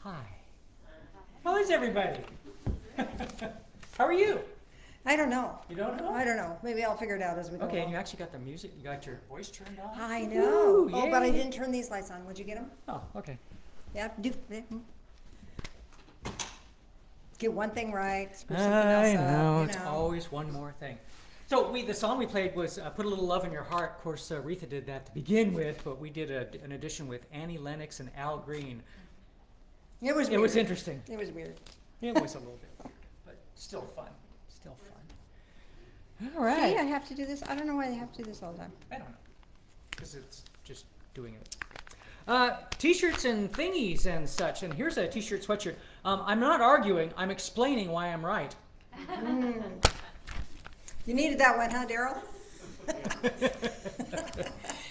Hi. How is everybody? How are you? I don't know. You don't know? I don't know. Maybe I'll figure it out as we go Okay, and along. you actually got the music, you got your voice turned on? I know. Woo, Oh, but I yay. didn't turn these lights on. Would you get them? Oh, okay. Yeah. Get one thing right. Screw something else up. know, You it's know. always one more thing. So the song we played was Put a Little Love in Your Heart. Of course, Retha did that to begin with, but we did an edition with Annie Lennox and Al Green. It was. It Weird. was interesting. It was weird. It was a little bit weird, but still fun. Still fun. All right. See, I have to do this. I don't know why they have to do this all the time. I don't know, because it's just doing it. T-shirts and thingies and such. And here's a T-shirt, sweatshirt. I'm not arguing. I'm explaining why I'm right. You needed that one, huh, Daryl?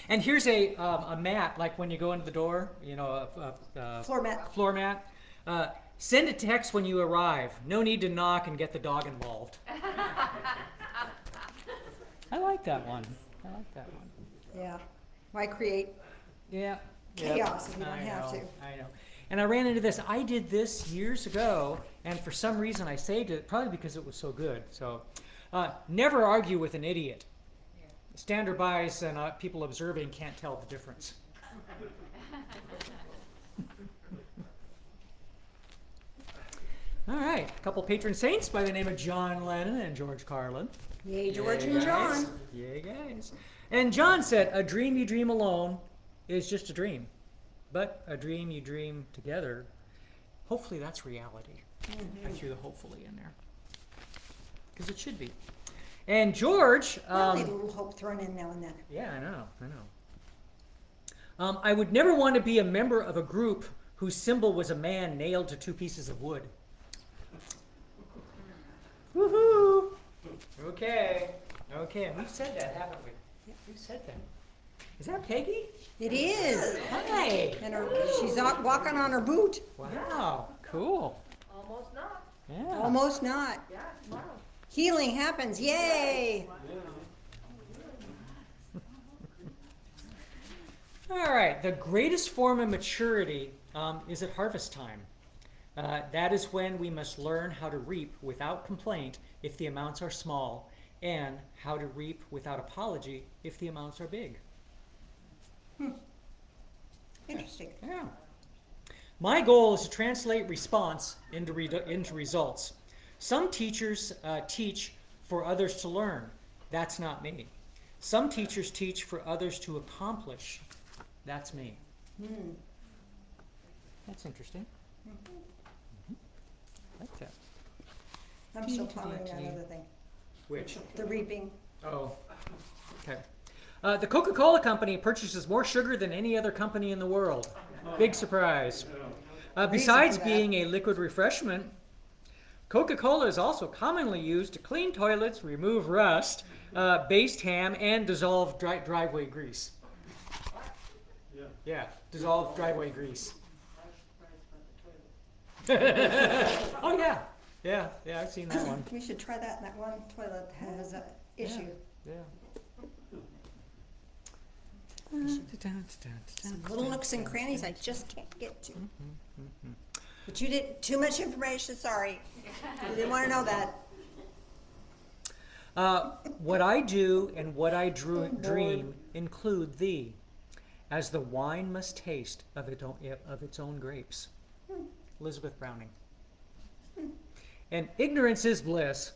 And here's a mat, like when you go into the door, you know, Floor mat. Floor mat. Send a text when you arrive. No need to knock and get the dog involved. I like that one. I like that one. Yeah. Why create Yeah. chaos if you don't I have know, to? I know. And I ran into this. I did this years ago, and for some reason I saved it, probably because it was so good. So, never argue with an idiot. Standard-bys and people observing can't tell the difference. All right, a couple patron saints by the name of John Lennon and George Carlin. Yay, George Yay, and guys. John. Yay, guys. And John said, a dream you dream alone is just a dream. But a dream you dream together, hopefully that's reality. I threw the hopefully in there. Because it should be. And George... I need a little hope thrown in now and then. yeah, I know. I would never want to be a member of a group whose symbol was a man nailed to 2 pieces of wood. Woohoo! Okay. Okay, we've said that, haven't we? Yeah, we've said that. Is that Peggy? It is. Hi. And she's out walking on her boot. Wow, cool. Almost not. Yeah. Almost not. Yeah, tomorrow. Healing happens. Yay. All right, the greatest form of maturity is at harvest time. That is when we must learn how to reap without complaint if the amounts are small, and how to reap without apology if the amounts are big. Interesting. Yeah. My goal is to translate response into results. Some teachers teach for others to learn. That's not me. Some teachers teach for others to accomplish. That's me. That's interesting. I like that. I'm still pondering that other thing. Which? The reaping. Oh, okay. The Coca-Cola Company purchases more sugar than any other company in the world. Big surprise. Besides for that. being a liquid refreshment, Coca-Cola is also commonly used to clean toilets, remove rust, baste ham, and dissolve driveway grease. Yeah, dissolve driveway grease. Oh yeah, yeah, I've seen that one. We should try that. That one toilet has an issue. Yeah. Some little nooks and crannies I just can't get to. But you did too much information. Sorry, you didn't want to know that. What I do and what I dream include thee, as the wine must taste of its own grapes. Elizabeth Browning. And ignorance is bliss.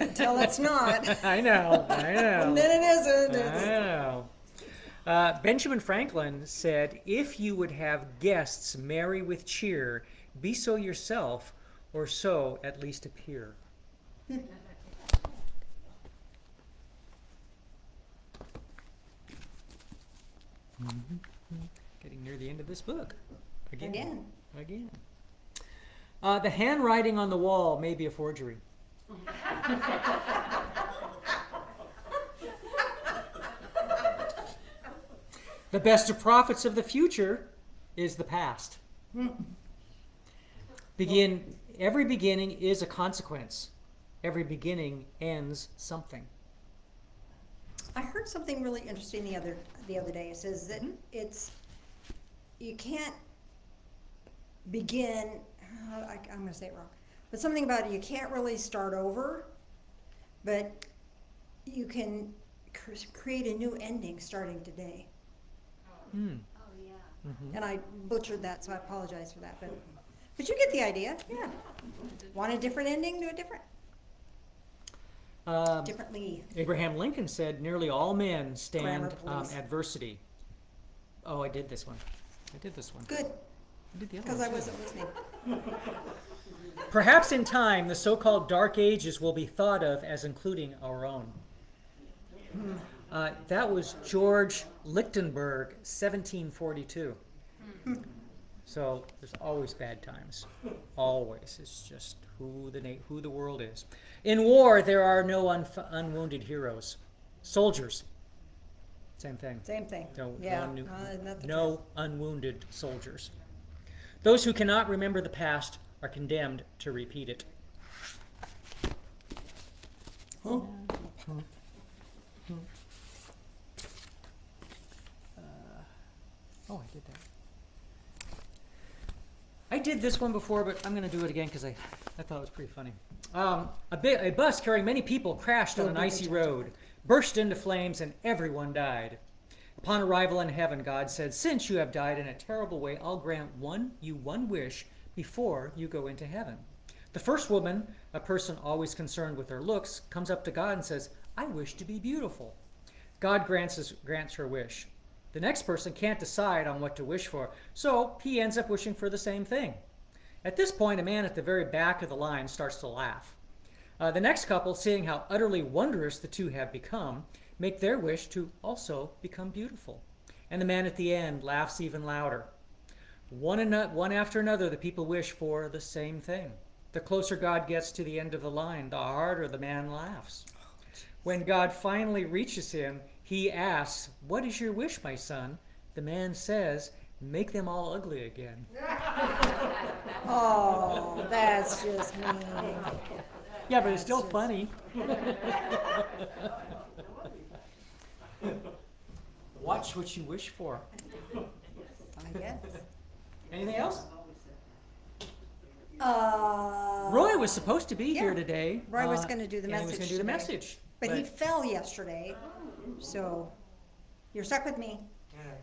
Until it's not. I know. And then it isn't. I know. Benjamin Franklin said, if you would have guests merry with cheer, be so yourself, or so at least appear. Getting near the end of this book. Again. The handwriting on the wall may be a forgery. The best of prophets of the future is the past. Every beginning is a consequence. Every beginning ends something. I heard something really interesting the other day. It says that it's you can't begin, I'm going to say it wrong, but something about it, you can't really start over, but you can create a new ending starting today. Hmm. Oh, yeah. Mhm. And I butchered that, so I apologize for that, but you get the idea, yeah. Want a different ending, do it differently. Abraham Lincoln said, "Nearly all men stand Grammar, please. adversity." Oh, I did this one. Good, I did the other because one I too. wasn't listening. Perhaps in time, the so-called Dark Ages will be thought of as including our own. That was George Lichtenberg, 1742. So there's always bad times. Always. It's just who the world is. In war, there are no unwounded heroes. Soldiers. Same thing. Same thing. No, Yeah. no unwounded soldiers. Those who cannot remember the past are condemned to repeat it. Oh. Oh, I did that. I did this one before, but I'm going to do it again because I thought it was pretty funny. A bus carrying many people crashed on an icy road, burst into flames, and everyone died. Upon arrival in heaven, God said, "Since you have died in a terrible way, I'll grant you one wish before you go into heaven." The first woman, a person always concerned with her looks, comes up to God and says, "I wish to be beautiful." God grants her wish. The next person can't decide on what to wish for, so he ends up wishing for the same thing. At this point, a man at the very back of the line starts to laugh. The next couple, seeing how utterly wondrous the two have become, make their wish to also become beautiful. And the man at the end laughs even louder. One after another, the people wish for the same thing. The closer God gets to the end of the line, the harder the man laughs. When God finally reaches him, he asks, "What is your wish, my son?" The man says, "Make them all ugly again." Oh, that's just mean. Yeah, but it's still funny. Watch what you wish for. I guess. Anything else? Roy Roy was supposed to be here yeah. today. Roy was gonna do the and he was message going to do the today. message. But he fell yesterday, so you're stuck with me.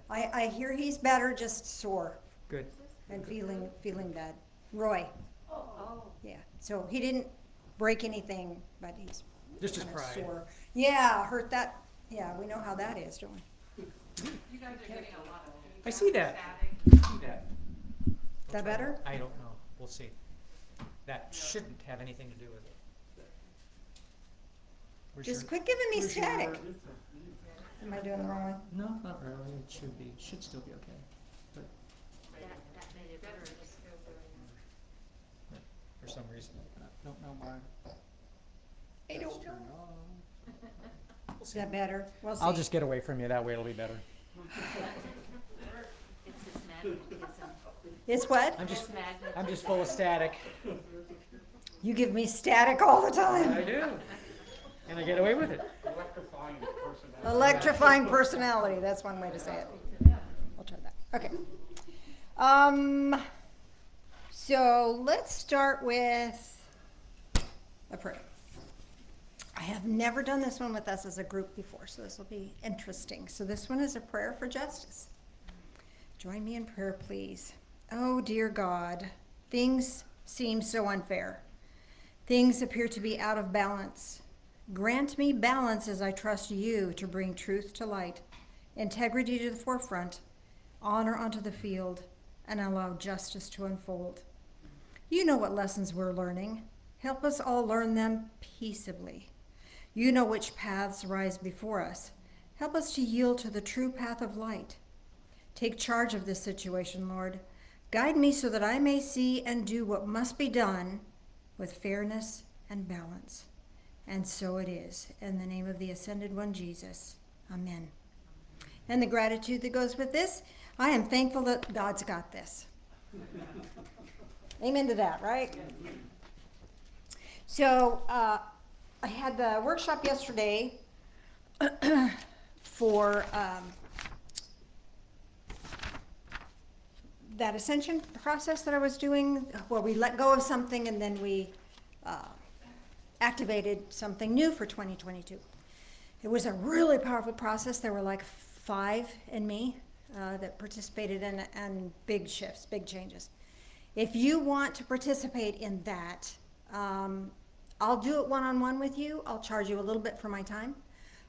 I hear he's better, just sore Good. and feeling bad. Roy, Oh. yeah. So he didn't break anything, but he's Just his kinda pride. sore. Yeah, hurt that. Yeah, we know how that is, don't we? You guys are getting a lot of I see that. static. I see that. Is that better? I don't know. We'll see. That shouldn't have anything to do with it. Where's Just your- quit giving me where's your- static. Am I doing the wrong one? No, not really. It should be. It should still be okay. But That made it better. for some reason, I don't know why. I don't Turn know. on. Is that better? We'll see. I'll just get away from you. That way it'll be better. It's his magnetism. It's what? I'm just His magnetism. I'm just full of static. You give me static all the time. I do. And I get away with it. Electrifying personality, that's one way to say it. I'll try that. Okay. So let's start with a prayer. I have never done this one with us as a group before, so this will be interesting. So this one is a prayer for justice. Join me in prayer, please. Oh, dear God, things seem so unfair. Things appear to be out of balance. Grant me balance as I trust you to bring truth to light, integrity to the forefront, honor onto the field, and allow justice to unfold. You know what lessons we're learning. Help us all learn them peaceably. You know which paths rise before us. Help us to yield to the true path of light. Take charge of this situation, Lord. Guide me so that I may see and do what must be done with fairness and balance. And so it is. In the name of the Ascended One, Jesus. Amen. And the gratitude that goes with this, I am thankful that God's got this. Amen to that, right? So I had the workshop yesterday for that ascension process that I was doing, where we let go of something and then we activated something new for 2022. It was a really powerful process. There were like 5 in me that participated in and big shifts, big changes. If you want to participate in that, I'll do it one-on-one with you. I'll charge you a little bit for my time.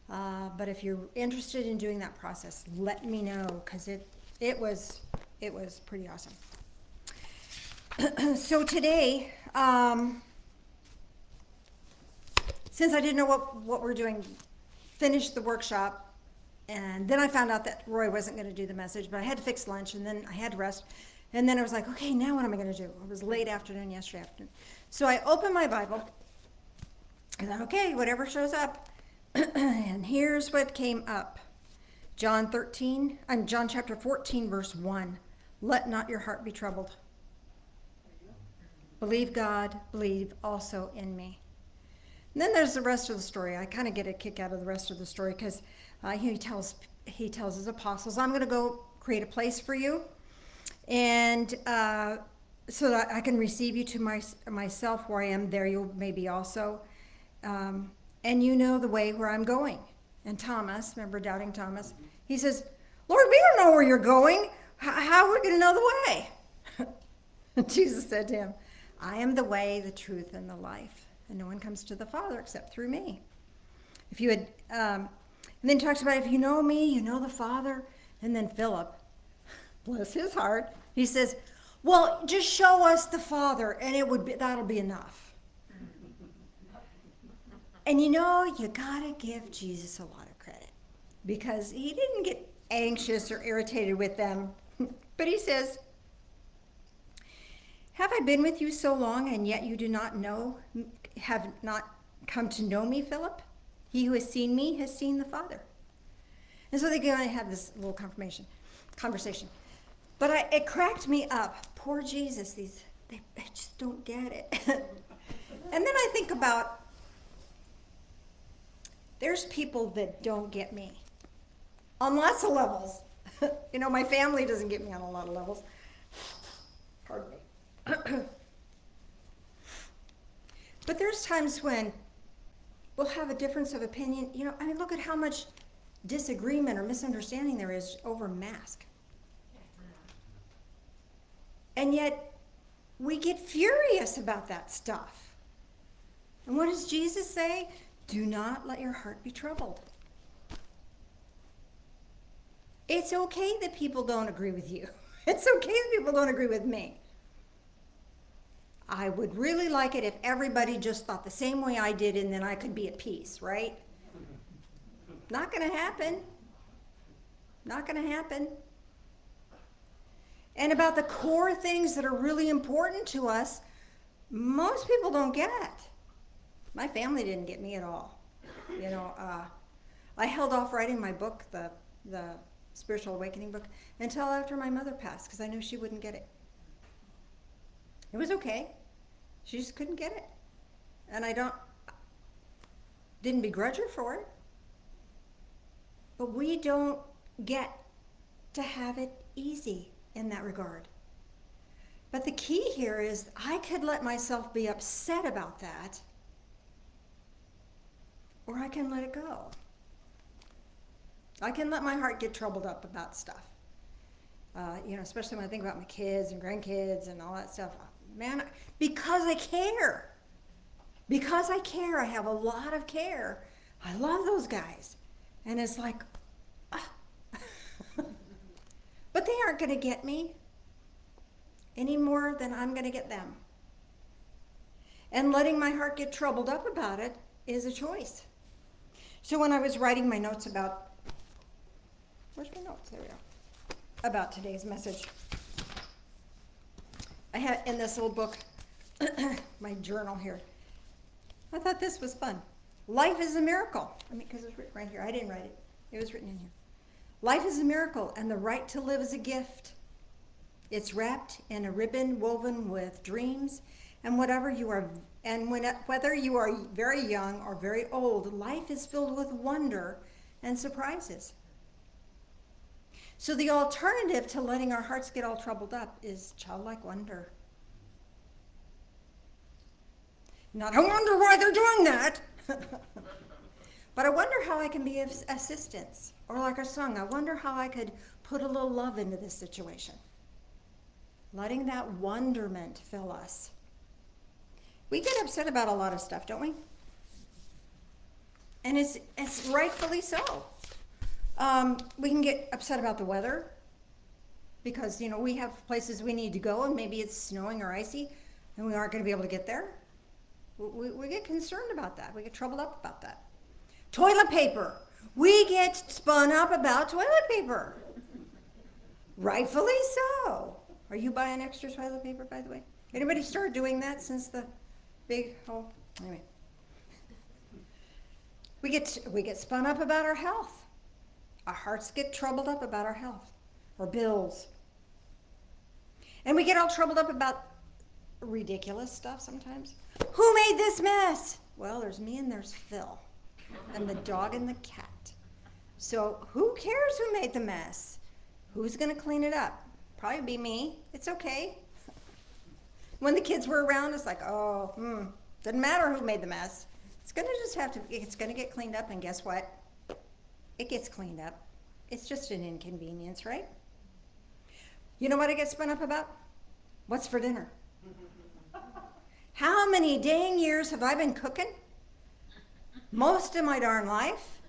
But if you're interested in doing that process, let me know, because it was pretty awesome. So today, since I didn't know what we're doing, finished the workshop, and then I found out that Roy wasn't going to do the message, but I had to fix lunch, and then I had to rest, and then I was like, okay, now what am I going to do? It was late afternoon yesterday afternoon. So I opened my Bible, and I thought, okay, whatever shows up. And here's what came up. John chapter 14, verse 1. Let not your heart be troubled. Believe God, believe also in me. And then there's the rest of the story. I kind of get a kick out of the rest of the story, because he tells his apostles, I'm going to go create a place for you, and so that I can receive you to myself. Where I am, there you may be also. And you know the way where I'm going. And Thomas, remember doubting Thomas, he says, Lord, we don't know where you're going. How are we going to know the way? Jesus said to him, I am the way, the truth, and the life. And no one comes to the Father except through me. If you had, and then he talks about, if you know me, you know the Father. And then Philip, bless his heart, he says, well, just show us the Father, and that'll be enough. And you gotta give Jesus a lot of credit, because he didn't get anxious or irritated with them. But he says, have I been with you so long, and yet you do not have not come to know me, Philip? He who has seen me has seen the Father. And so they go and have this little conversation. But it cracked me up. Poor Jesus, they just don't get it. And then I think about, there's people that don't get me on lots of levels. My family doesn't get me on a lot of levels. Pardon me. But there's times when we'll have a difference of opinion. Look at how much disagreement or misunderstanding there is over mask. And yet we get furious about that stuff. And what does Jesus say? Do not let your heart be troubled. It's okay that people don't agree with you. It's okay that people don't agree with me. I would really like it if everybody just thought the same way I did, and then I could be at peace, right? Not going to happen. Not going to happen. And about the core things that are really important to us, most people don't get. My family didn't get me at all. I held off writing my book, the Spiritual Awakening book, until after my mother passed, because I knew she wouldn't get it. It was okay. She just couldn't get it. And I didn't begrudge her for it. But we don't get to have it easy in that regard. But the key here is I could let myself be upset about that, or I can let it go. I can let my heart get troubled up about stuff. Especially when I think about my kids and grandkids and all that stuff. Man, because I care. Because I care, I have a lot of care. I love those guys. And it's like, but they aren't going to get me any more than I'm going to get them. And letting my heart get troubled up about it is a choice. So when I was writing my notes where's my notes? There we go. About today's message, I had in this little book, my journal here. I thought this was fun. Life is a miracle. Because it's written right here. I didn't write it. It was written in here. Life is a miracle, and the right to live is a gift. It's wrapped in a ribbon woven with dreams, and whether you are very young or very old, life is filled with wonder and surprises. So the alternative to letting our hearts get all troubled up is childlike wonder. Not, I wonder why they're doing that. But I wonder how I can be of assistance. Or like our song, I wonder how I could put a little love into this situation. Letting that wonderment fill us. We get upset about a lot of stuff, don't we? And it's rightfully so. We can get upset about the weather because, we have places we need to go and maybe it's snowing or icy and we aren't going to be able to get there. We get concerned about that. We get troubled up about that. Toilet paper. We get spun up about toilet paper. Rightfully so. Are you buying extra toilet paper, by the way? Anybody start doing that since the big hole? Anyway. We get spun up about our health. Our hearts get troubled up about our health or bills. And we get all troubled up about ridiculous stuff sometimes. Who made this mess? Well, there's me and there's Phil and the dog and the cat. So who cares who made the mess? Who's going to clean it up? Probably be me. It's okay. When the kids were around, it's like, doesn't matter who made the mess. It's going to get cleaned up, and guess what? It gets cleaned up. It's just an inconvenience, right? You know what I get spun up about? What's for dinner? How many dang years have I been cooking? Most of my darn life.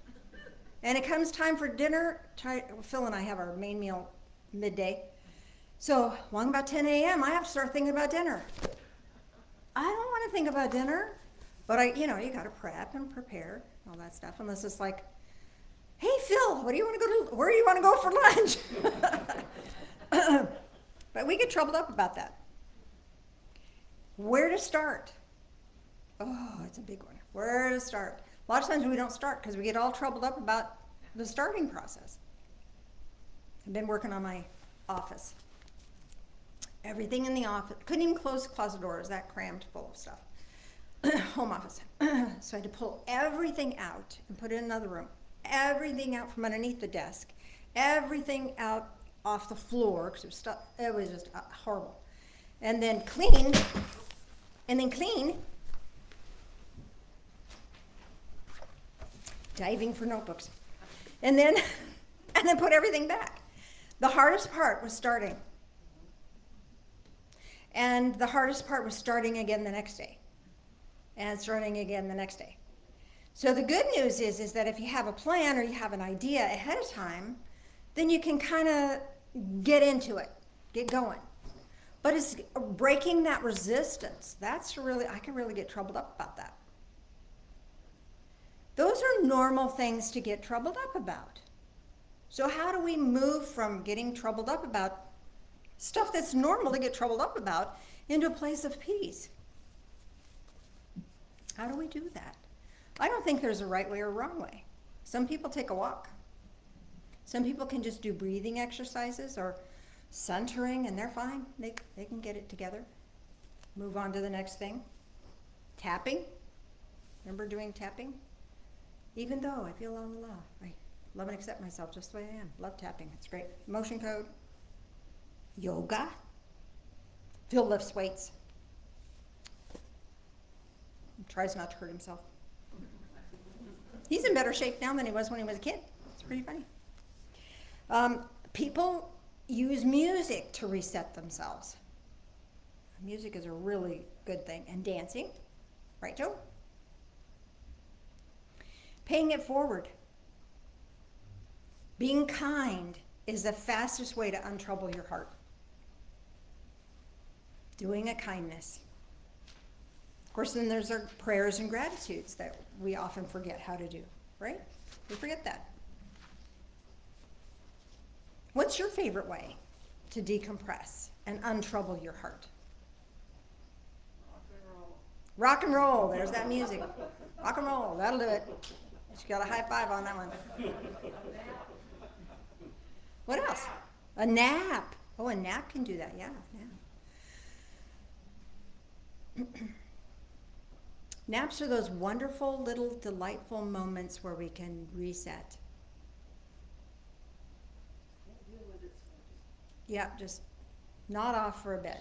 And it comes time for dinner. Phil and I have our main meal midday. So along about 10 a.m., I have to start thinking about dinner. I don't want to think about dinner, but you got to prep and prepare all that stuff. Unless it's like, hey Phil, where do you want to go for lunch? But we get troubled up about that. Where to start? Oh, it's a big one. Where to start? A lot of times we don't start because we get all troubled up about the starting process. I've been working on my office. Everything in the office, couldn't even close the closet doors, that crammed full of stuff. Home office. So I had to pull everything out and put it in another room. Everything out from underneath the desk. Everything out off the floor because it was just horrible. And then clean. Diving for notebooks. And then put everything back. The hardest part was starting. And the hardest part was starting again the next day. And starting again the next day. So the good news is that if you have a plan or you have an idea ahead of time, then you can kind of get into it, get going. But it's breaking that resistance. I can really get troubled up about that. Those are normal things to get troubled up about. So how do we move from getting troubled up about stuff that's normal to get troubled up about into a place of peace? How do we do that? I don't think there's a right way or wrong way. Some people take a walk. Some people can just do breathing exercises or centering and they're fine. They can get it together. Move on to the next thing. Tapping. Remember doing tapping? Even though I feel la. I love and accept myself just the way I am. Love tapping. It's great. Motion code. Yoga. Phil lifts weights. Tries not to hurt himself. He's in better shape now than he was when he was a kid. It's pretty funny. People use music to reset themselves. Music is a really good thing. And dancing. Right, Joe? Paying it forward. Being kind is the fastest way to untrouble your heart. Doing a kindness. Of course, then there's our prayers and gratitudes that we often forget how to do, right? We forget that. What's your favorite way to decompress and untrouble your heart? Rock and roll. Rock and roll. There's that music. Rock and roll. That'll do it. You got a high five on that one. What else? A nap. Oh, a nap can do that. Yeah. Naps are those wonderful little delightful moments where we can reset. Can't do Yeah, just not off for a bit.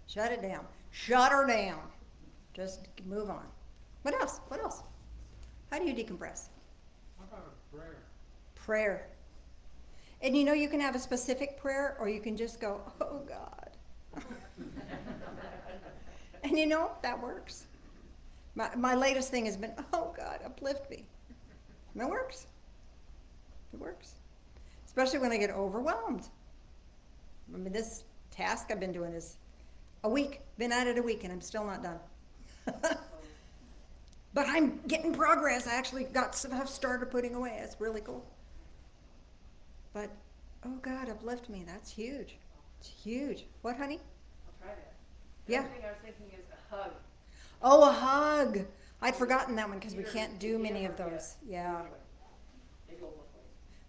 Shut it down. Shut her down. Just move on. What else? What else? How do you decompress? How about a prayer? Prayer. And you know, you can have a specific prayer, or you can just go, oh God. And you know, that works. My latest thing has been, oh God, uplift me. And it works. It works. Especially when I get overwhelmed. I mean, this task I've been doing is a week. Been at it a week, and I'm still not done. But I'm getting progress. I actually got stuff started putting away. It's really cool. But, oh God, uplift me. That's huge. It's huge. What, honey? I'll try that. Yeah. The other thing I was thinking is a hug. Oh, a hug. I'd forgotten that one because we can't do many of those. Yeah. Maybe we'll look like.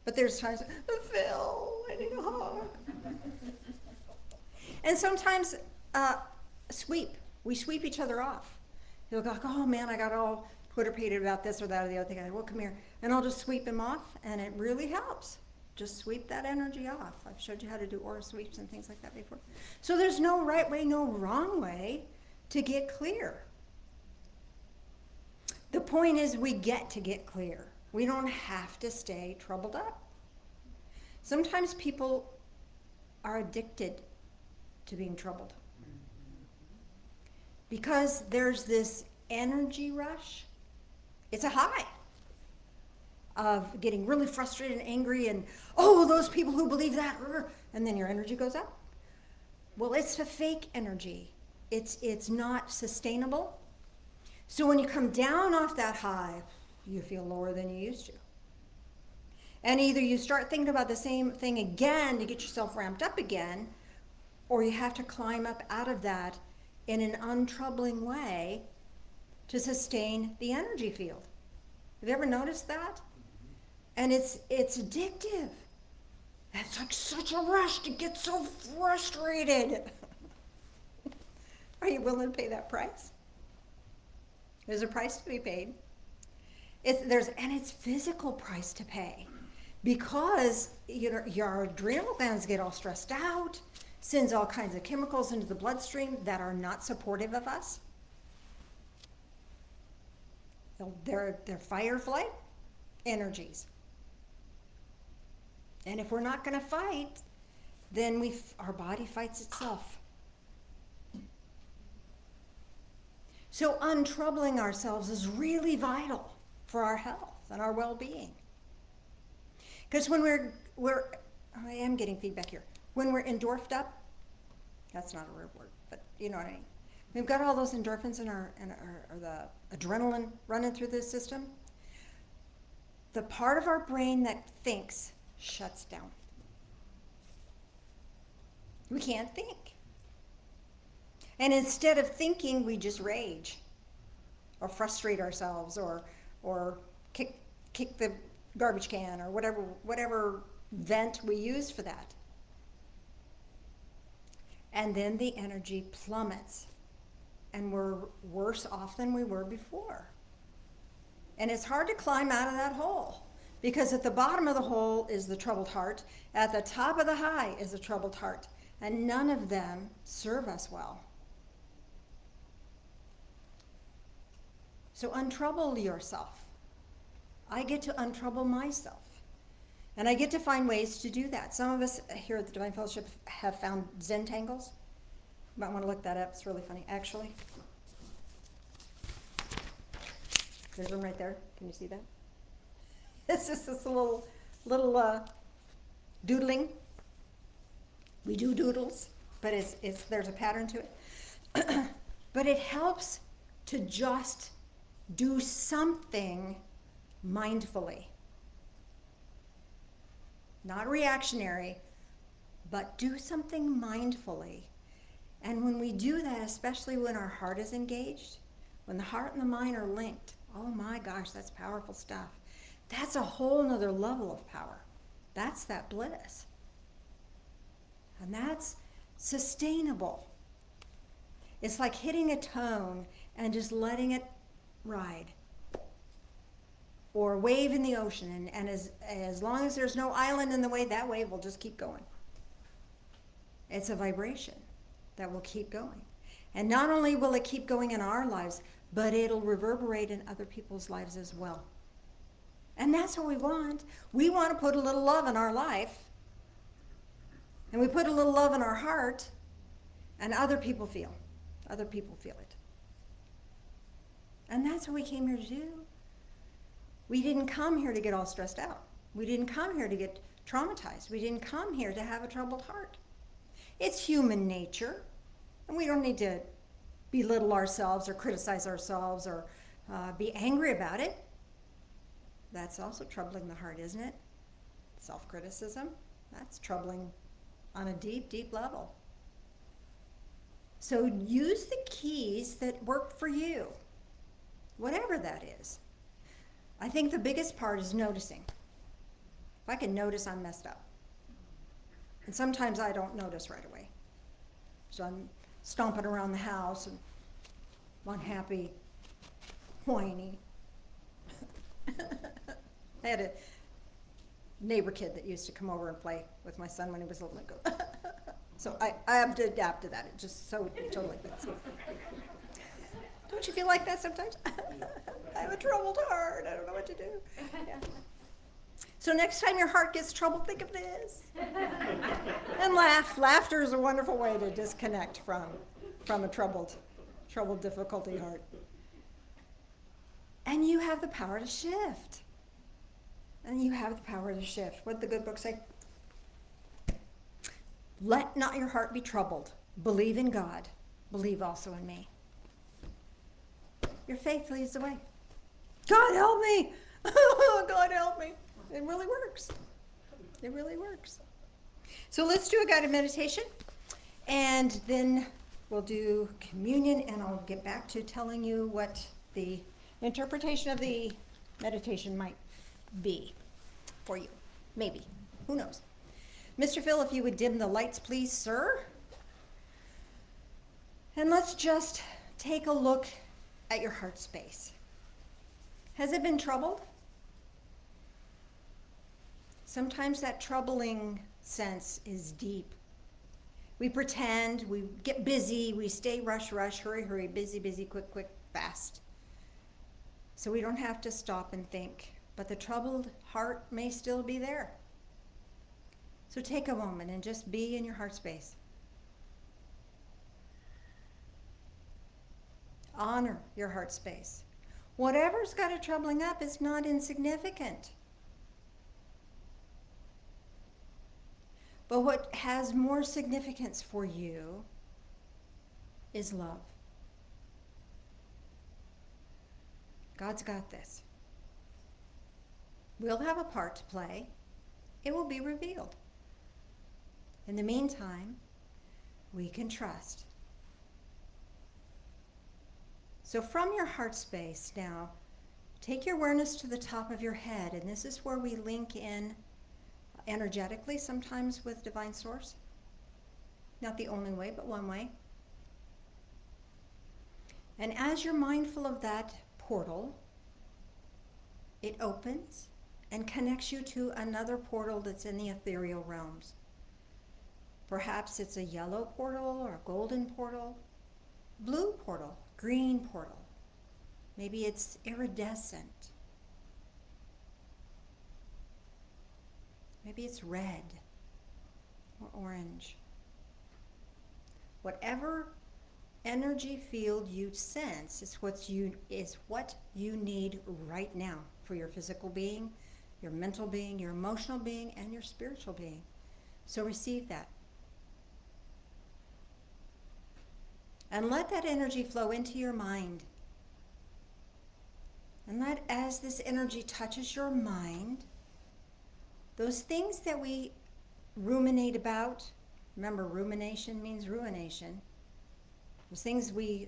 But there's times, Phil, I need a hug. And sometimes sweep. We sweep each other off. He'll go, oh man, I got all Twitter-pated about this or that or the other thing. I go, well, come here. And I'll just sweep him off, and it really helps. Just sweep that energy off. I've showed you how to do aura sweeps and things like that before. So there's no right way, no wrong way to get clear. The point is we get to get clear. We don't have to stay troubled up. Sometimes people are addicted to being troubled because there's this energy rush. It's a high of getting really frustrated and angry and, oh, those people who believe that, and then your energy goes up. Well, it's a fake energy. It's not sustainable. So when you come down off that high, you feel lower than you used to. And either you start thinking about the same thing again to get yourself ramped up again, or you have to climb up out of that in an untroubling way to sustain the energy field. Have you ever noticed that? And it's addictive. That's like such a rush to get so frustrated. Are you willing to pay that price? There's a price to be paid. It's physical price to pay, because your adrenal glands get all stressed out, sends all kinds of chemicals into the bloodstream that are not supportive of us. They're fight or flight energies. And if we're not going to fight, then our body fights itself. So untroubling ourselves is really vital for our health and our well-being. Because when I am getting feedback here. When we're endorphed up, that's not a real word, but you know what I mean. We've got all those endorphins in our the adrenaline running through the system. The part of our brain that thinks shuts down. We can't think. And instead of thinking, we just rage or frustrate ourselves or kick the garbage can or whatever vent we use for that. And then the energy plummets, and we're worse off than we were before. And it's hard to climb out of that hole, because at the bottom of the hole is the troubled heart, at the top of the high is the troubled heart, and none of them serve us well. So untrouble yourself. I get to untrouble myself. And I get to find ways to do that. Some of us here at the Divine Fellowship have found Zen tangles. You might want to look that up. It's really funny. Actually, there's one right there. Can you see that? It's just this little doodling. We do doodles, but there's a pattern to it. But it helps to just do something mindfully. Not reactionary, but do something mindfully. And when we do that, especially when our heart is engaged, when the heart and the mind are linked, oh my gosh, that's powerful stuff. That's a whole nother level of power. That's that bliss. And that's sustainable. It's like hitting a tone and just letting it ride. Or a wave in the ocean, and as long as there's no island in the way, that wave will just keep going. It's a vibration that will keep going. And not only will it keep going in our lives, but it'll reverberate in other people's lives as well. And that's what we want. We want to put a little love in our life. And we put a little love in our heart, and other people feel. Other people feel it. And that's what we came here to do. We didn't come here to get all stressed out. We didn't come here to get traumatized. We didn't come here to have a troubled heart. It's human nature, and we don't need to belittle ourselves or criticize ourselves or be angry about it. That's also troubling the heart, isn't it? Self-criticism, that's troubling on a deep, deep level. So use the keys that work for you, whatever that is. I think the biggest part is noticing. If I can notice, I'm messed up. And sometimes I don't notice right away. So I'm stomping around the house and unhappy, whiny. I had a neighbor kid that used to come over and play with my son when he was little and go. So I have to adapt to that. It just so totally fits. Don't you feel like that sometimes? I have a troubled heart. I don't know what to do. Yeah. So next time your heart gets troubled, think of this. And laugh. Laughter is a wonderful way to disconnect from a troubled, difficulty heart. And you have the power to shift. And you have the power to shift. What did the good book say? Let not your heart be troubled. Believe in God. Believe also in me. Your faith leads the way. God help me. God help me. It really works. It really works. So let's do a guided meditation. And then we'll do communion, and I'll get back to telling you what the interpretation of the meditation might be for you. Maybe. Who knows? Mr. Phil, if you would dim the lights, please, sir. And let's just take a look at your heart space. Has it been troubled? Sometimes that troubling sense is deep. We pretend, we get busy, we stay rush, hurry, busy, quick, fast. So we don't have to stop and think. But the troubled heart may still be there. So take a moment and just be in your heart space. Honor your heart space. Whatever's got it troubling up is not insignificant. But what has more significance for you is love. God's got this. We'll have a part to play. It will be revealed. In the meantime, we can trust. So from your heart space now, take your awareness to the top of your head, and this is where we link in energetically, sometimes with Divine Source. Not the only way, but one way. And as you're mindful of that portal, it opens and connects you to another portal that's in the ethereal realms. Perhaps it's a yellow portal or a golden portal, blue portal, green portal. Maybe it's iridescent. Maybe it's red or orange. Whatever energy field you sense is what you need right now for your physical being, your mental being, your emotional being, and your spiritual being. So receive that. And let that energy flow into your mind. And let, as this energy touches your mind, those things that we ruminate about, remember rumination means ruination, those things we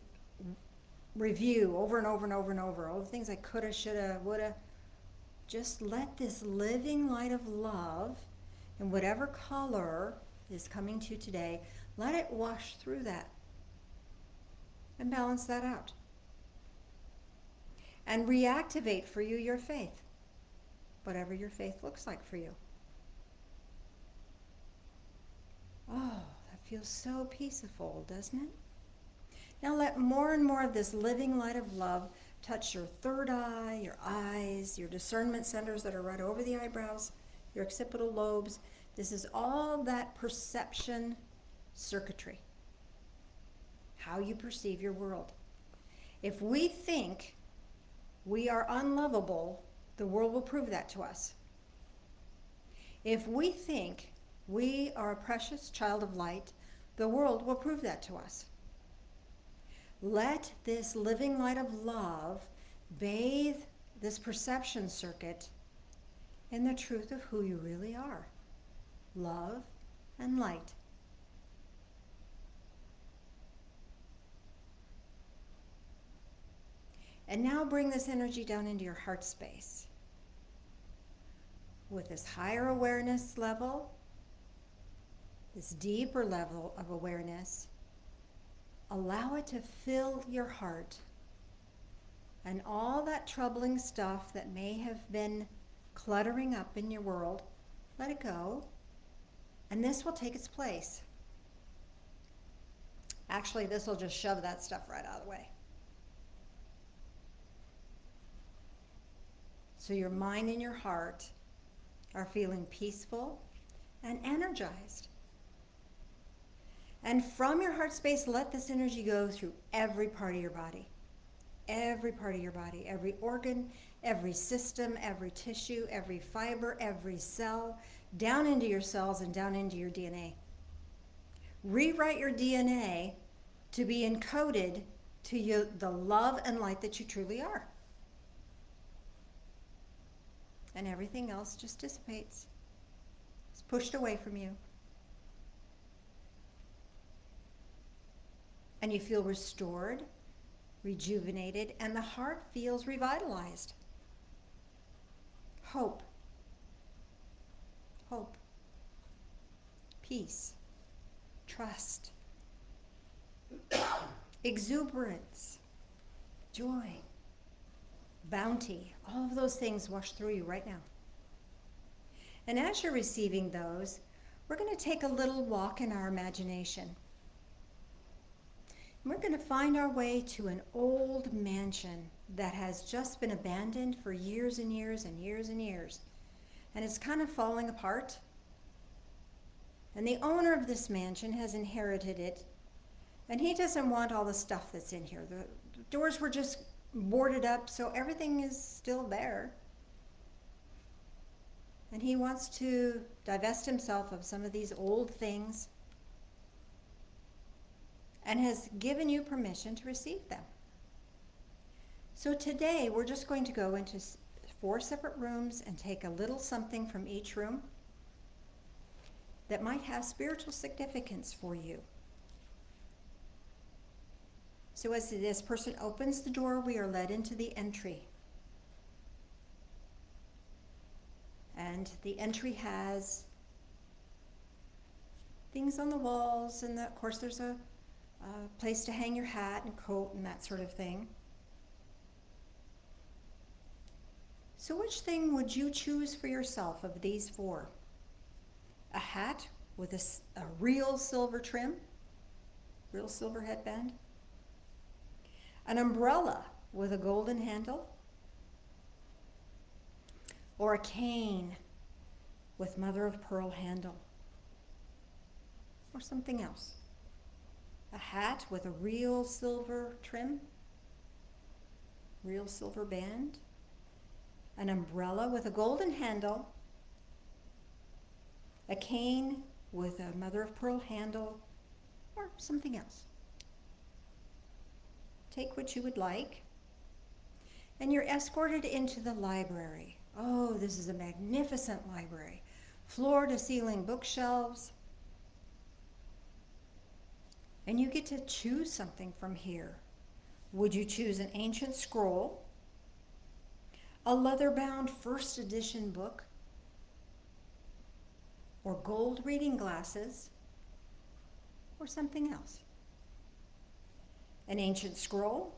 review over and over and over and over, all the things I coulda, shoulda, woulda, just let this living light of love, in whatever color is coming to you today, let it wash through that and balance that out. And reactivate for you your faith, whatever your faith looks like for you. Oh, that feels so peaceful, doesn't it? Now let more and more of this living light of love touch your third eye, your eyes, your discernment centers that are right over the eyebrows, your occipital lobes. This is all that perception circuitry, how you perceive your world. If we think we are unlovable, the world will prove that to us. If we think we are a precious child of light, the world will prove that to us. Let this living light of love bathe this perception circuit in the truth of who you really are, love and light. And now bring this energy down into your heart space. With this higher awareness level, this deeper level of awareness, allow it to fill your heart. And all that troubling stuff that may have been cluttering up in your world, let it go. And this will take its place. Actually, this will just shove that stuff right out of the way. So your mind and your heart are feeling peaceful and energized. And from your heart space, let this energy go through every part of your body. Every part of your body, every organ, every system, every tissue, every fiber, every cell, down into your cells and down into your DNA. Rewrite your DNA to be encoded to you, the love and light that you truly are. And everything else just dissipates. It's pushed away from you. And you feel restored, rejuvenated, and the heart feels revitalized. Hope. Hope. Peace. Trust. Exuberance. Joy. Bounty. All of those things wash through you right now. And as you're receiving those, we're going to take a little walk in our imagination. We're going to find our way to an old mansion that has just been abandoned for years and years and years and years. And it's kind of falling apart. And the owner of this mansion has inherited it. And he doesn't want all the stuff that's in here. The doors were just boarded up, so everything is still there. And he wants to divest himself of some of these old things, and has given you permission to receive them. So today we're just going to go into 4 separate rooms and take a little something from each room that might have spiritual significance for you. So as this person opens the door, we are led into the entry. And the entry has things on the walls, and of course there's a place to hang your hat and coat and that sort of thing. So which thing would you choose for yourself of these 4? A hat with a real silver trim, real silver headband? An umbrella with a golden handle? Or a cane with mother of pearl handle? Or something else? A hat with a real silver trim, real silver band, an umbrella with a golden handle, a cane with a mother of pearl handle, or something else. Take what you would like, and you're escorted into the library. Oh, this is a magnificent library. Floor-to-ceiling bookshelves. And you get to choose something from here. Would you choose an ancient scroll, a leather-bound first edition book, or gold reading glasses, or something else? An ancient scroll,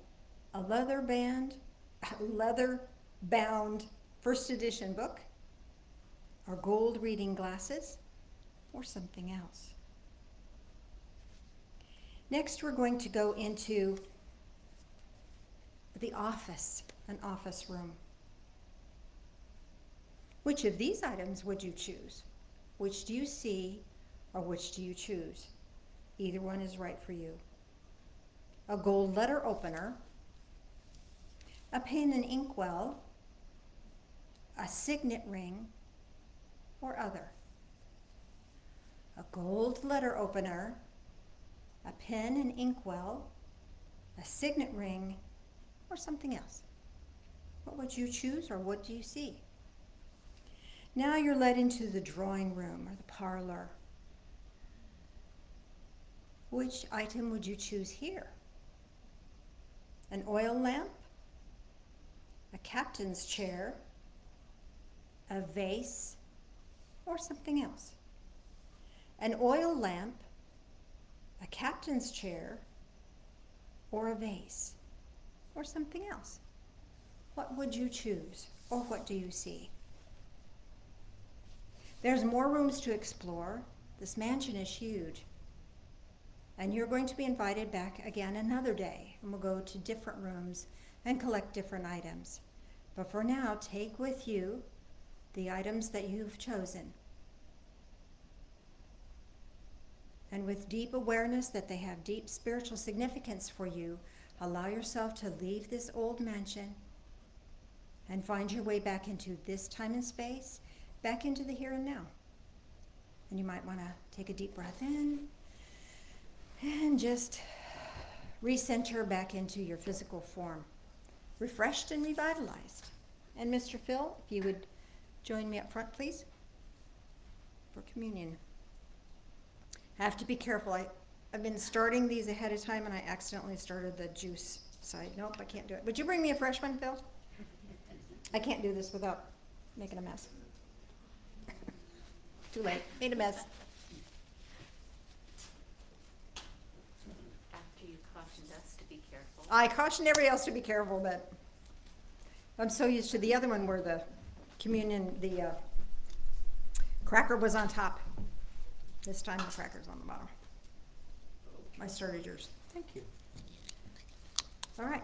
a leather-bound first edition book, or gold reading glasses, or something else? Next, we're going to go into the office, an office room. Which of these items would you choose? Which do you see, or which do you choose? Either one is right for you. A gold letter opener, a pen and inkwell, a signet ring, or other. A gold letter opener, a pen and inkwell, a signet ring, or something else. What would you choose, or what do you see? Now you're led into the drawing room or the parlor. Which item would you choose here? An oil lamp, a captain's chair, a vase, or something else? An oil lamp, a captain's chair, or a vase, or something else? What would you choose, or what do you see? There's more rooms to explore. This mansion is huge. And you're going to be invited back again another day, and we'll go to different rooms and collect different items. But for now, take with you the items that you've chosen. And with deep awareness that they have deep spiritual significance for you, allow yourself to leave this old mansion and find your way back into this time and space, back into the here and now. And you might want to take a deep breath in and just recenter back into your physical form, refreshed and revitalized. And Mr. Phil, if you would join me up front, please, for communion. I have to be careful. I've been starting these ahead of time, and I accidentally started the juice side. Nope, I can't do it. Would you bring me a fresh one, Phil? I can't do this without making a mess. Too late. Made a mess. After you cautioned us to be careful. I cautioned everybody else to be careful, but I'm so used to the other one where the communion, the cracker was on top. This time the cracker's on the bottom. I started yours. Thank you. All right.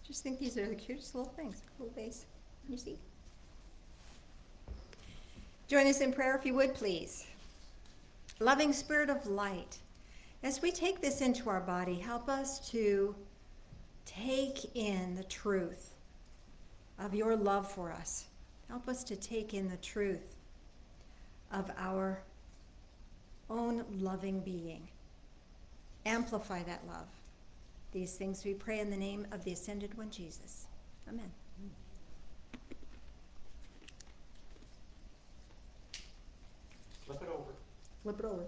Just think these are the cutest little things. Little vase. You see? Join us in prayer if you would, please. Loving Spirit of light, as we take this into our body, help us to take in the truth of your love for us. Help us to take in the truth of our own loving being. Amplify that love. These things we pray in the name of the Ascended One, Jesus. Amen. Flip it over. Flip it over.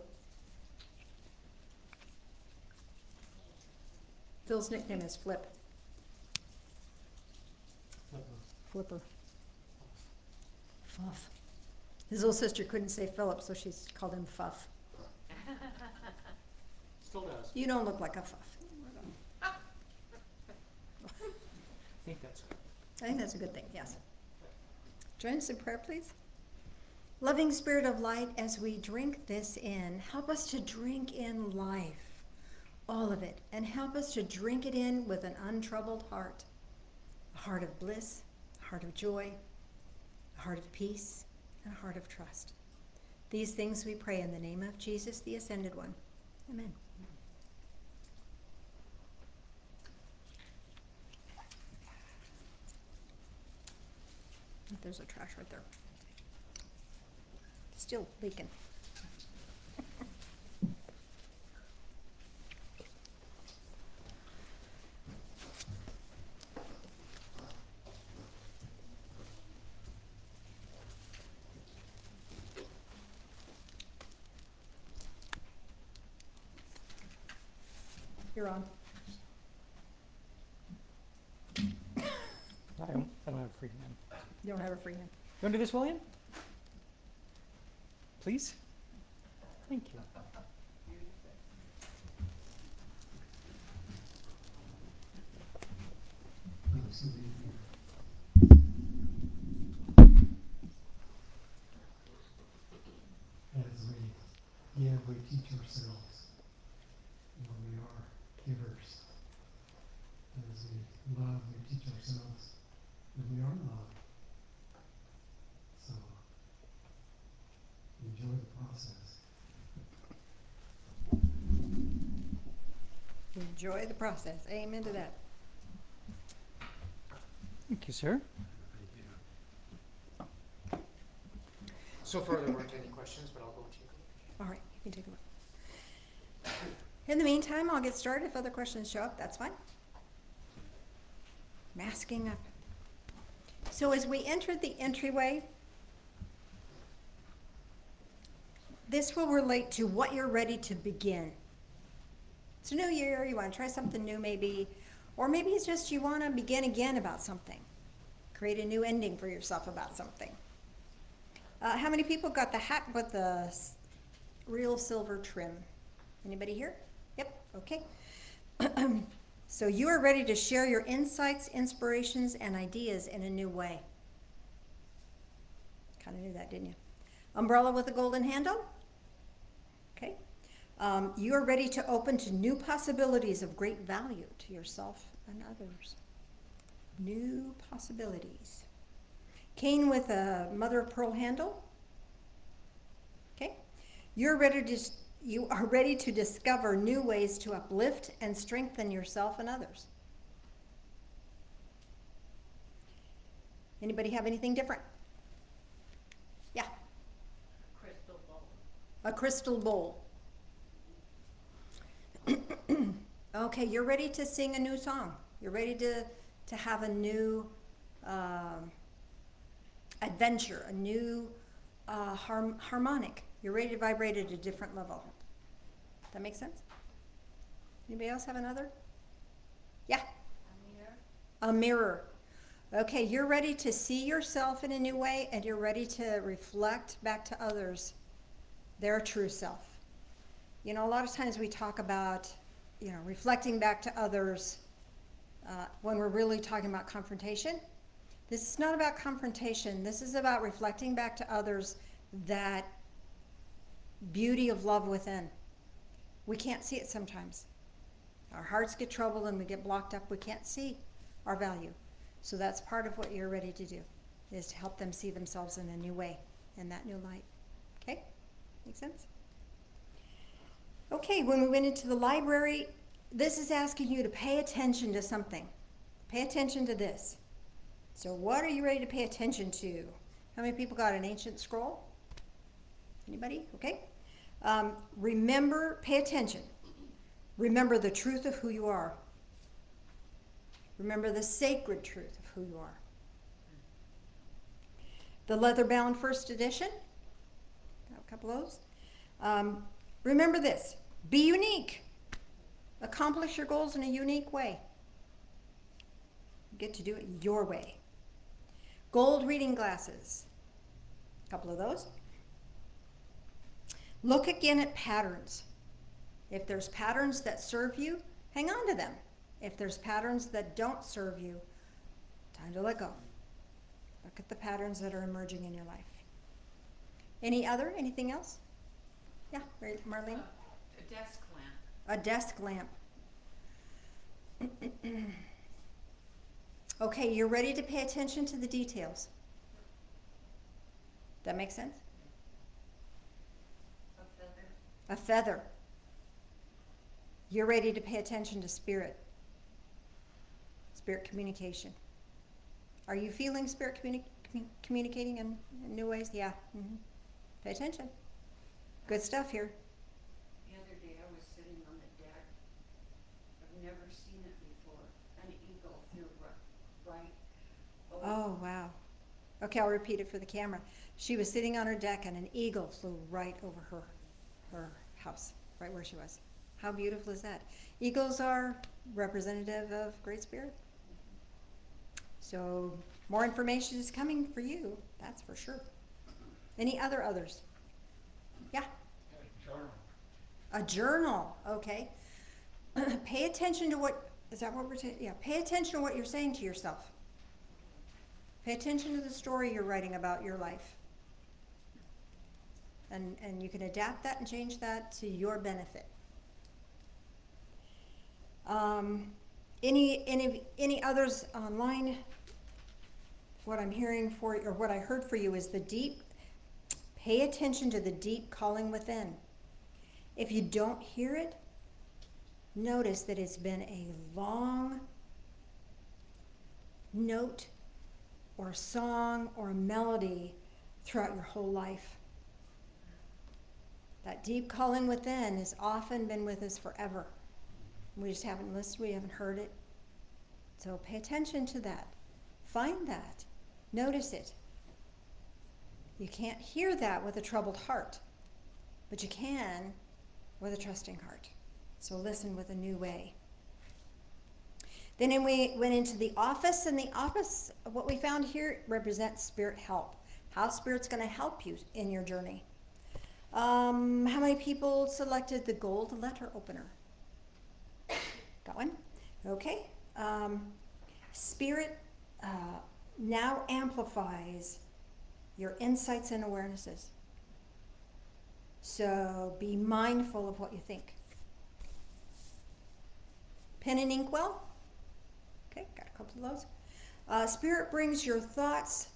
Phil's nickname is Flip. Flipper. Fuff. His little sister couldn't say Philip, so she's called him Fuff. Still does. You don't look like a Fuff. I think that's good. I think that's a good thing, yes. Join us in prayer, please. Loving Spirit of light, as we drink this in, help us to drink in life, all of it, and help us to drink it in with an untroubled heart, a heart of bliss, a heart of joy, a heart of peace, and a heart of trust. These things we pray in the name of Jesus, the Ascended One. Amen. There's a trash right there. Still leaking. You're on. I don't have a free hand. You don't have a free hand. You want to do this, William? Please? Thank you. As we give, we teach ourselves. we are givers. As we love, we teach ourselves that we are love. So enjoy the process. Enjoy the process. Amen to that. Thank you, sir. So far, there weren't any questions, but I'll go take a look. All right, you can take a look. In the meantime, I'll get started. If other questions show up, that's fine. Masking up. So as we enter the entryway, this will relate to what you're ready to begin. It's a new year, you want to try something new maybe, or maybe it's just you want to begin again about something. Create a new ending for yourself about something. How many people got the hat with the real silver trim? Anybody here? Yep, okay. So you are ready to share your insights, inspirations, and ideas in a new way. Kind of knew that, didn't you? Umbrella with a golden handle? Okay. You are ready to open to new possibilities of great value to yourself and others. New possibilities. Cane with a mother of pearl handle. Okay. You are ready to discover new ways to uplift and strengthen yourself and others. Anybody have anything different? Yeah. Crystal bowl. A crystal bowl. Okay, you're ready to sing a new song. You're ready to have a new adventure, a new harmonic. You're ready to vibrate at a different level. That make sense? Anybody else have another? Yeah. A mirror. Okay, you're ready to see yourself in a new way, and you're ready to reflect back to others their true self. You know, a lot of times we talk about, reflecting back to others when we're really talking about confrontation. This is not about confrontation. This is about reflecting back to others that beauty of love within. We can't see it sometimes. Our hearts get troubled and we get blocked up. We can't see our value. So that's part of what you're ready to do, is to help them see themselves in a new way, in that new light. Okay? Make sense? Okay, when we went into the library, this is asking you to pay attention to something. Pay attention to this. So what are you ready to pay attention to? How many people got an ancient scroll? Anybody? Okay. Remember, pay attention. Remember the truth of who you are. Remember the sacred truth of who you are. The leather-bound first edition. Got a couple of those. Remember this. Be unique. Accomplish your goals in a unique way. You get to do it your way. Gold reading glasses. A couple of those. Look again at patterns. If there's patterns that serve you, hang on to them. If there's patterns that don't serve you, time to let go. Look at the patterns that are emerging in your life. Anything else? Yeah, Marlene? A desk lamp. A desk lamp. Okay, you're ready to pay attention to the details. That make sense? A feather. A feather. You're ready to pay attention to spirit. Spirit communication. Are you feeling spirit communicating in new ways? Yeah. Mm-hmm. Pay attention. Good stuff here. The other day I was sitting on the deck. I've never seen it before. An eagle flew right over. Oh, wow. Okay, I'll repeat it for the camera. She was sitting on her deck and an eagle flew right over her house, right where she was. How beautiful is that? Eagles are representative of Great Spirit. So more information is coming for you, that's for sure. Any others? Yeah? Journal. A journal, okay. Pay attention to what, is that what we're saying? Yeah, pay attention to what you're saying to yourself. Pay attention to the story you're writing about your life. And you can adapt that and change that to your benefit. Any others online? What I'm hearing for, or what I heard for you is pay attention to the deep calling within. If you don't hear it, notice that it's been a long note or a song or a melody throughout your whole life. That deep calling within has often been with us forever. We just haven't listened, we haven't heard it. So pay attention to that. Find that. Notice it. You can't hear that with a troubled heart, but you can with a trusting heart. So listen with a new way. Then we went into the office, and the office, what we found here, represents spirit help. How Spirit's going to help you in your journey. How many people selected the gold letter opener? Got one? Okay. Spirit now amplifies your insights and awarenesses. So be mindful of what you think. Pen and ink well? Okay, got a couple of those. Spirit brings your thoughts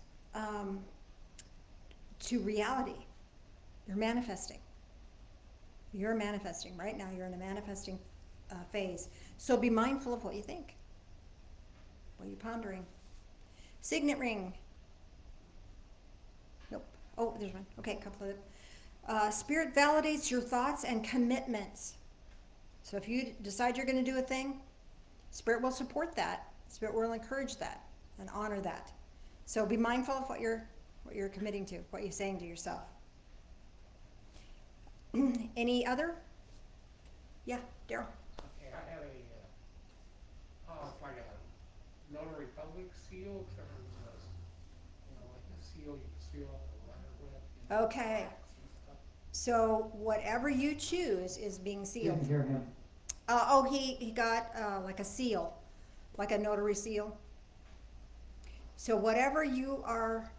to reality. You're manifesting. You're manifesting right now. You're in a manifesting phase. So be mindful of what you think. What are you pondering? Signet ring. Nope. Oh, there's one. Okay, a couple of them. Spirit validates your thoughts and commitments. So if you decide you're going to do a thing, Spirit will support that. Spirit will encourage that and honor that. So be mindful of what you're committing to, what you're saying to yourself. Any other? Yeah, Daryl. Okay, I have it's like a notary public seal, except for like a seal you can seal up a letter with. Okay. Wax and stuff. So whatever you choose is being sealed. Didn't hear him. He got like a seal, like a notary seal. So whatever you are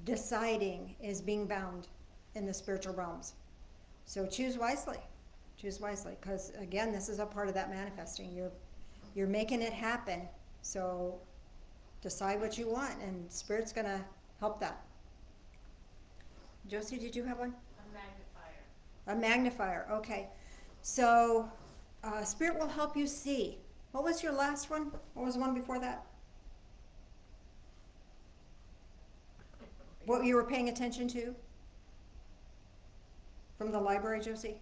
deciding is being bound in the spiritual realms. So choose wisely. Choose wisely, because again, this is a part of that manifesting. You're making it happen. So decide what you want, and Spirit's gonna help that. Josie, did you have one? A magnifier. A magnifier, okay. So, Spirit will help you see. What was your last one? What was the one before that? What you were paying attention to? From the library, Josie?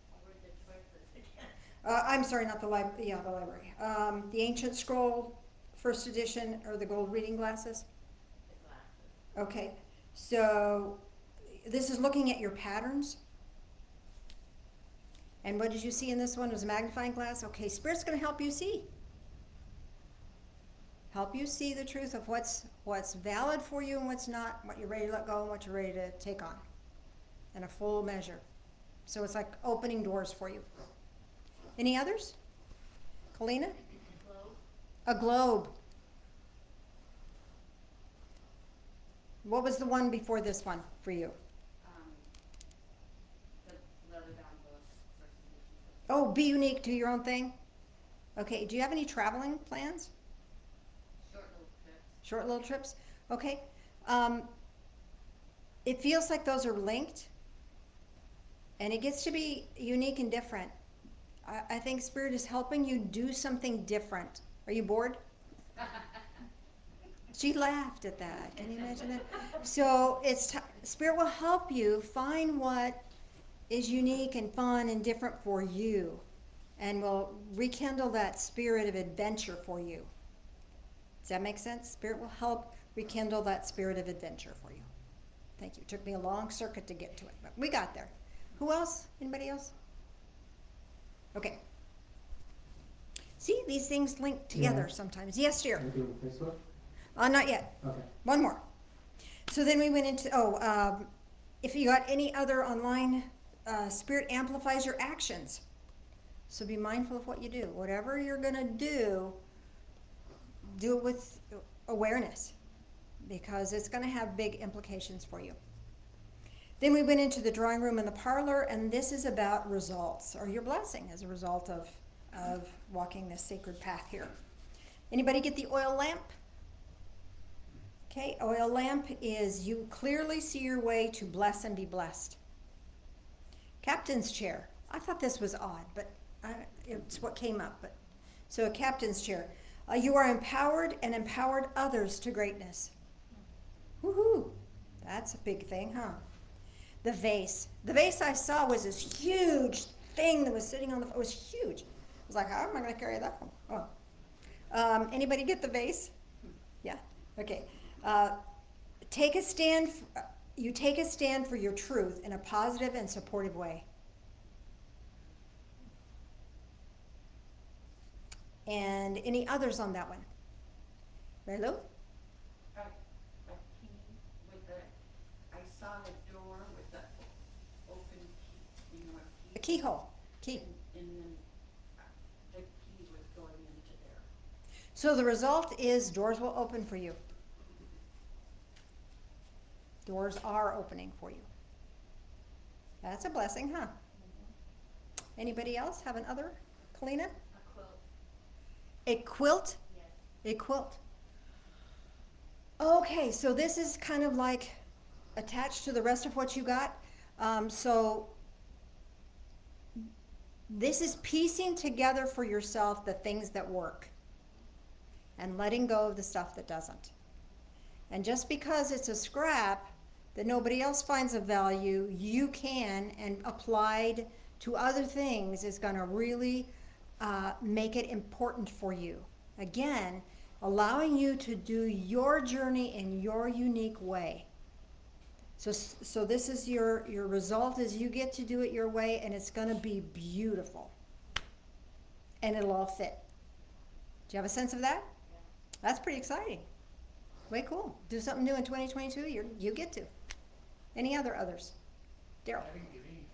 What were the choices again? I'm sorry, not the library. Yeah, the library. The Ancient Scroll, first edition, or the gold reading glasses? The glasses. Okay. So, this is looking at your patterns. And what did you see in this one? It was a magnifying glass. Okay, Spirit's going to help you see. Help you see the truth of what's valid for you and what's not, what you're ready to let go and what you're ready to take on in a full measure. So it's like opening doors for you. Any others? Kalina? Globe. A globe. What was the one before this one for you? The leather bound book. First edition. Oh, be unique, do your own thing. Okay, do you have any traveling plans? Short little trips. Short little trips? Okay. It feels like those are linked, and it gets to be unique and different. I think Spirit is helping you do something different. Are you bored? She laughed at that. Can you imagine that? So Spirit will help you find what is unique and fun and different for you, and will rekindle that spirit of adventure for you. Does that make sense? Spirit will help rekindle that spirit of adventure for you. Thank you. It took me a long circuit to get to it, but we got there. Who else? Anybody else? Okay. See, these things link together sometimes. Yes, dear. Are you doing Facebook? Not yet. Okay. One more. So then we went into, if you got any other online, Spirit amplifies your actions. So be mindful of what you do. Whatever you're going to do it with awareness, because it's going to have big implications for you. Then we went into the drawing room and the parlor, and this is about results, or your blessing as a result of of walking this sacred path here. Anybody get the oil lamp? Okay, oil lamp is you clearly see your way to bless and be blessed. Captain's chair. I thought this was odd, but it's what came up. But so a captain's chair. You are empowered and empowered others to greatness. Woohoo! That's a big thing, huh? The vase. The vase I saw was this huge thing that was sitting on the. It was huge. I was like, how am I going to carry that one? Oh. Anybody get the vase? Yeah. Okay. Take a stand. You take a stand for your truth in a positive and supportive way. And any others on that one? Raylo? A key with the, I saw the door with the open key, you know, A keyhole. Key. And then the key was going into there. So the result is doors will open for you. Doors are opening for you. That's a blessing, huh? Anybody else have an other? Kalina? A quilt. A quilt? Yes. A quilt. Okay, so this is kind of like attached to the rest of what you got. So this is piecing together for yourself the things that work and letting go of the stuff that doesn't. And just because it's a scrap that nobody else finds of value, you can, and applied to other things is going to really make it important for you. Again, allowing you to do your journey in your unique way. So this is your result is you get to do it your way, and it's going to be beautiful. And it'll all fit. Do you have a sense of that? That's pretty exciting. Way cool. Do something new in 2022, you get to. Any others? Daryl? I didn't get anything.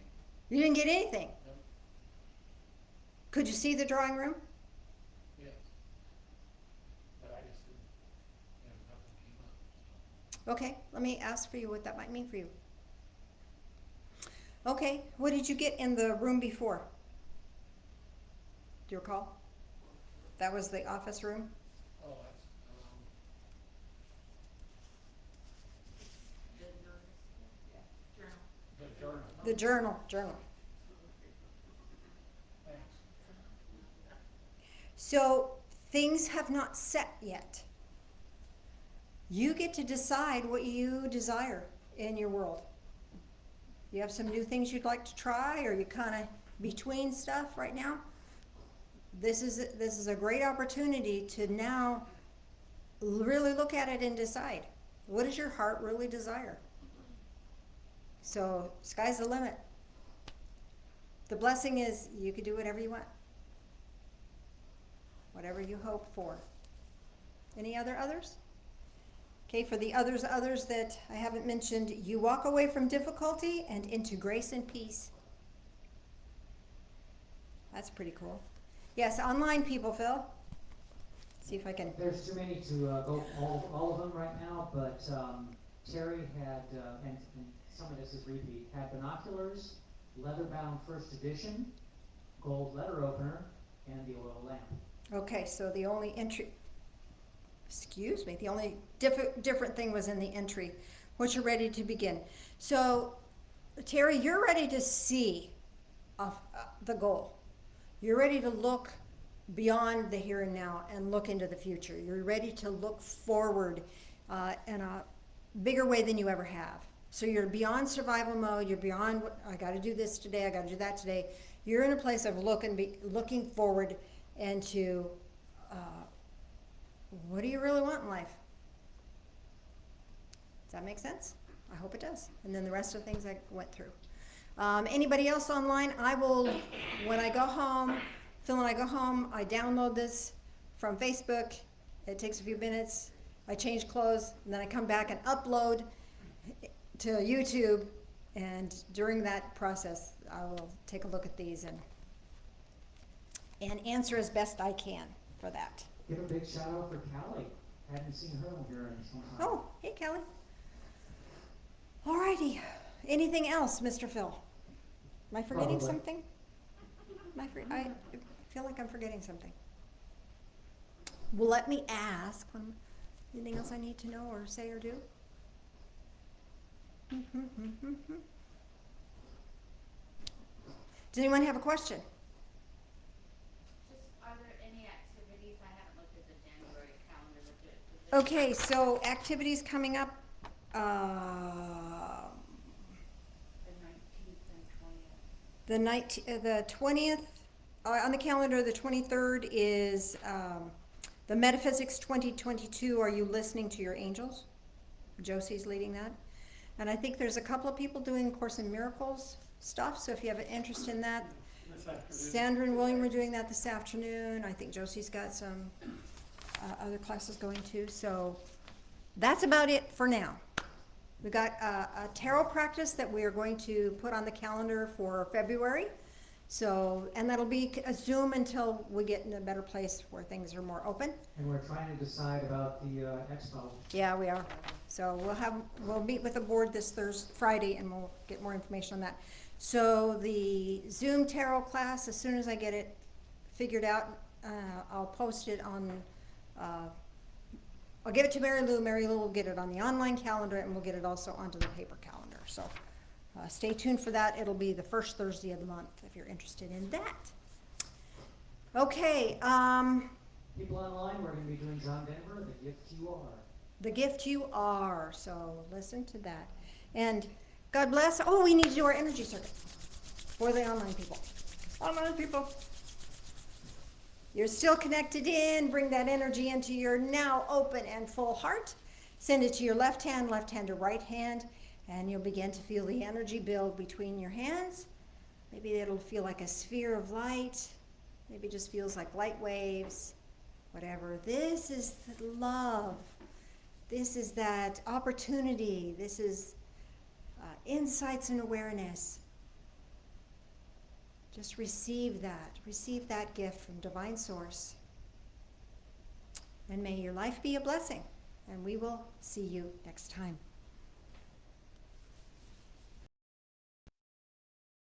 You didn't get anything? No. Could you see the drawing room? Yes. But I just didn't, nothing came up. Okay, let me ask for you what that might mean for you. Okay, what did you get in the room before? Do you recall? That was the office room? Oh, that's, the journal. The journal. Thanks. So things have not set yet. You get to decide what you desire in your world. You have some new things you'd like to try, or you kind of between stuff right now? This is a great opportunity to now really look at it and decide. What does your heart really desire? So, sky's the limit. The blessing is you can do whatever you want. Whatever you hope for. Any others? Okay, for the others that I haven't mentioned, you walk away from difficulty and into grace and peace. That's pretty cool. Yes, online people, Phil. See if I can. There's too many to go all of them right now, but Terry had, and some of this is repeat, had binoculars, leather-bound first edition, gold letter opener, and the oil lamp. Okay, so the only entry, the only different thing was in the entry, which you're ready to begin. So, Terry, you're ready to see the goal. You're ready to look beyond the here and now and look into the future. You're ready to look forward in a bigger way than you ever have. So you're beyond survival mode. You're beyond, I got to do this today, I got to do that today. You're in a place of looking forward into what do you really want in life? Does that make sense? I hope it does. And then the rest of the things I went through. Anybody else online? I will, when I go home, Phil and I go home, I download this from Facebook. It takes a few minutes. I change clothes, and then I come back and upload to YouTube. And during that process, I will take a look at these and answer as best I can for that. Give a big shout out for Callie. Hadn't seen her here in some time. Oh, hey, Kelly. Alrighty. Anything else, Mr. Phil? Am I forgetting Probably. something? I feel feel like I'm forgetting something. Well, let me ask. Anything else I need to know or say or do? Does anyone have a question? Just, are there any activities, I haven't looked at the January calendar, looked at. Okay, so activities coming up. The 19th and 20th. The 20th, on the calendar, the 23rd is the Metaphysics 2022. Are you listening to your angels? Josie's leading that. And I think there's a couple of people doing Course in Miracles stuff, so if you have an interest in that. Sandra and William are doing that this afternoon. I think Josie's got some other classes going too. So that's about it for now. We've got a tarot practice that we are going to put on the calendar for February. So, and that'll be a Zoom until we get in a better place where things are more open. And we're trying to decide about the expo. Yeah, we are. So we'll meet with the board this Friday and we'll get more information on that. So the Zoom tarot class, as soon as I get it figured out, I'll post it on, I'll give it to Mary Lou. Mary Lou will get it on the online calendar and we'll get it also onto the paper calendar. So stay tuned for that. It'll be the first Thursday of the month if you're interested in that. Okay. People online, we're going to be doing John Denver, The Gift You Are. The gift you are. So listen to that. And God bless. Oh, we need to do our energy circuit for the online people. Online people. You're still connected in. Bring that energy into your now open and full heart. Send it to your left hand to right hand, and you'll begin to feel the energy build between your hands. Maybe it'll feel like a sphere of light. Maybe it just feels like light waves. Whatever. This is the love. This is that opportunity. This is insights and awareness. Just receive that. Receive that gift from Divine Source. And may your life be a blessing. And we will see you next time.